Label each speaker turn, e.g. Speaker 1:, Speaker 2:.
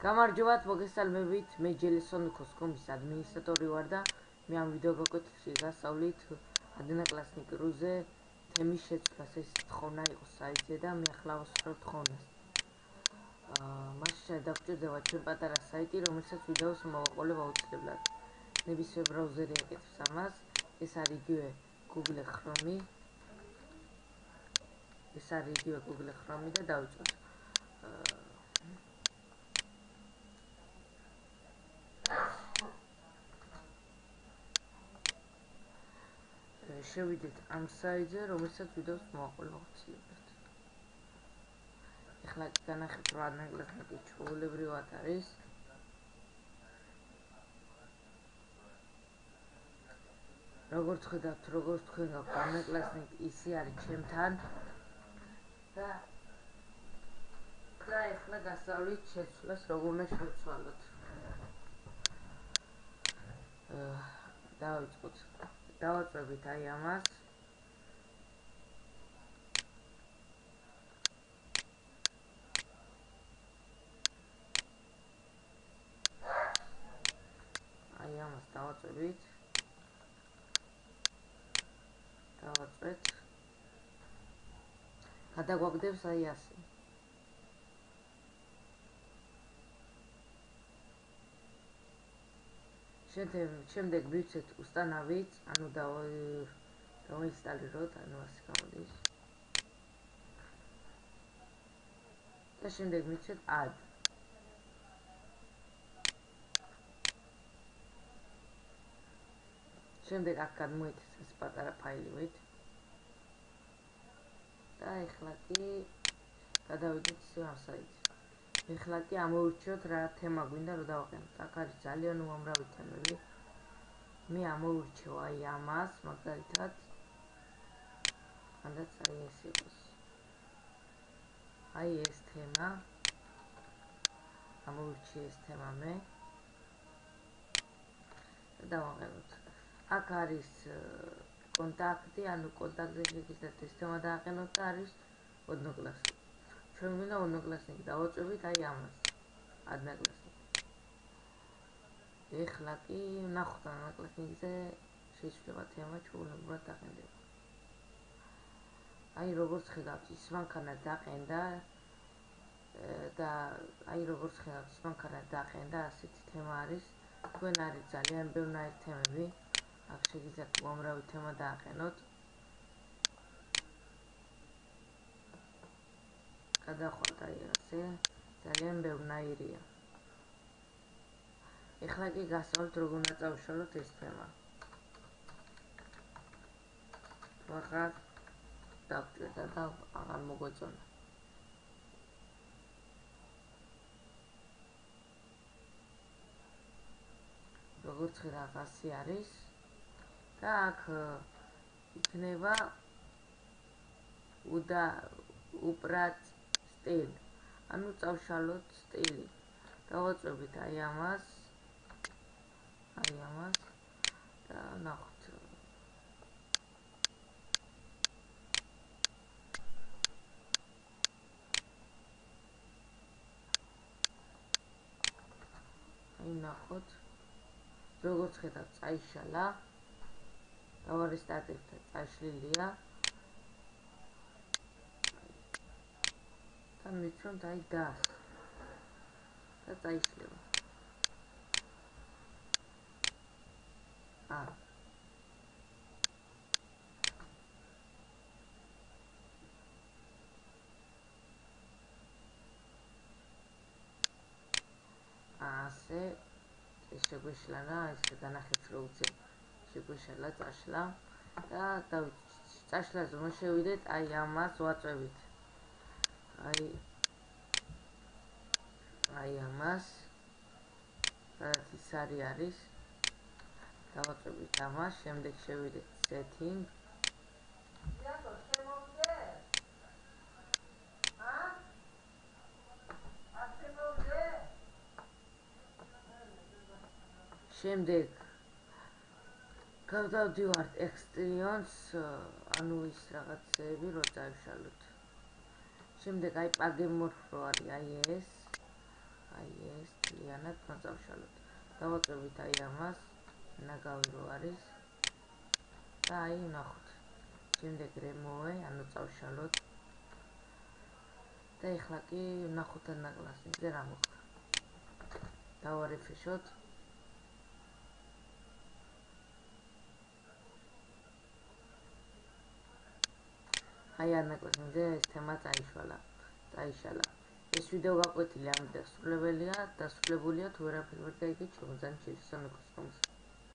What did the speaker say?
Speaker 1: გამარჯობათ, მოგესალმებით, მე ჯელესონ კოსკომის ადმინისტრატორი ვარ და მე ამ ვიდეო გაკვეთილში გასავლით ადნაკლასნიკ რუზე თემის შეცვლას. ეს თხოვნა იყო საიტზე და მე ახლა ვასრულებ თხოვნას. მასში დაგჭირდება ჩვენ პატარა საიტი, რომელსაც ვიდეოს მოვაყოლებ აუცილებლად. ნებისმიერ ბრაუზერი აკეთებს ამას. ეს არის იგივე Google Chrome. და დავიწყოთ. შევიდეთ ამ საიტზე, რომელსაც ვიდეოს მოვაყოლებ აუცილებლად. ეხლა განახეთ რა ადნაკლასნიკი ჩვეულებრივად არის. როგორც ხედავთ, როგორც თქვენ გაქვთ ადნაკლასნიკი, ისე არის ჩემთან. და ეხლა გასავლით შეცვლას, როგორ უნდა შევცვალოთ. დავიწყოთ. დავაწვევით აი ამას. დავაწვევით. დავაწვეთ. გადაგვაგდებს აი ასე. შემდეგ ვივცეთ უსტანავით, ანუ დავაინსტალიროთ, ანუ ასე გამოდის. და შემდეგ მივცეთ add. შემდეგ აქ გადმოიცეს ეს პატარა ფაილივით. და ეხლა კი გადავიდეთ ისევ ამ საიტზე. ეხლა კი ამოვირჩიოთ რა თემა გვინდა რომ დავაყენოთ. აქ არის ძალიან უამრავი თემები. მე ამოვირჩევ აი ამას, მაგალითად. ანდაც აი ეს იყოს. აი ეს თემა. ამოვირჩიე ეს თემა მე. და დავაყენოთ. აქ არის კონტაქტი, ანუ კონტაქტზე შეგიძლიათ ეს თემა დააყენოთ და არის ოდნოკლასნიკი. ჩვენ გვინდა ოდნოკლასნიკი, დავაწვევით აი ამას. ადნაკლასნიკი. ეხლა კი ნახოთ ადნაკლასნიკზე შეიძლება თემა ჩვეულებრივად დაყენდება. აი როგორც ხედავთ, ის მანქანა დაყენდა და ასეთი თემა არის. თქვენ არის ძალიან ბევრი თემები. აქ შეგიძლიათ უამრავი თემა დააყენოთ. გადახვალთ აი ასე, ძალიან ბევრნაირია. ეხლა კი გასავლთ როგორ უნდა წავშალოთ ეს თემა. ვახარ დაგჭირდა და აღარ მოგვეწონა. როგორც ხედავთ, ასე არის. და აქ იქნება უპრაც სტილი. ანუ წავშალოთ სტილი. დავაწვევით აი ამას. და ნახოთ. აი ნახოთ. როგორც ხედავთ, წაიშალა. დავარესტარტებთ, წაშლილია. და მივცემთ აი დას. და წაიშლება. ასე ეს შეგვეშლა, ესე განახეთ რომ უცებ შეგვეშალა, წაშლა და წაშლაზე რომ შევიდეთ, აი ამას ვაწვევით. აი ამას. რაც ის არის. დავაწვევით ამას, შემდეგ შევიდეთ setting. შემდეგ გავდივართ extensions, ანუ ის რაღაცეები რო წავშალოთ. შემდეგ აი პაგემორფო არის, აი ეს მოგვიანად მოწავშალოთ. დავაწვევით აი ამას, ნაგავი რო არის და აი ვნახოთ. შემდეგ რემოვე, ანუ წავშალოთ და ეხლა კი ვნახოთ ანაკლასნიზე რა მოხდა. დავარეფრეშოთ. აი ანაკლასნიზე ეს თემა წაიშალა. ეს ვიდეო გაკვეთილი ამით დასრულებულია. თუ ვერაფერი ვერ გაიგეთ, შემოძანით შეჯიბრებათ.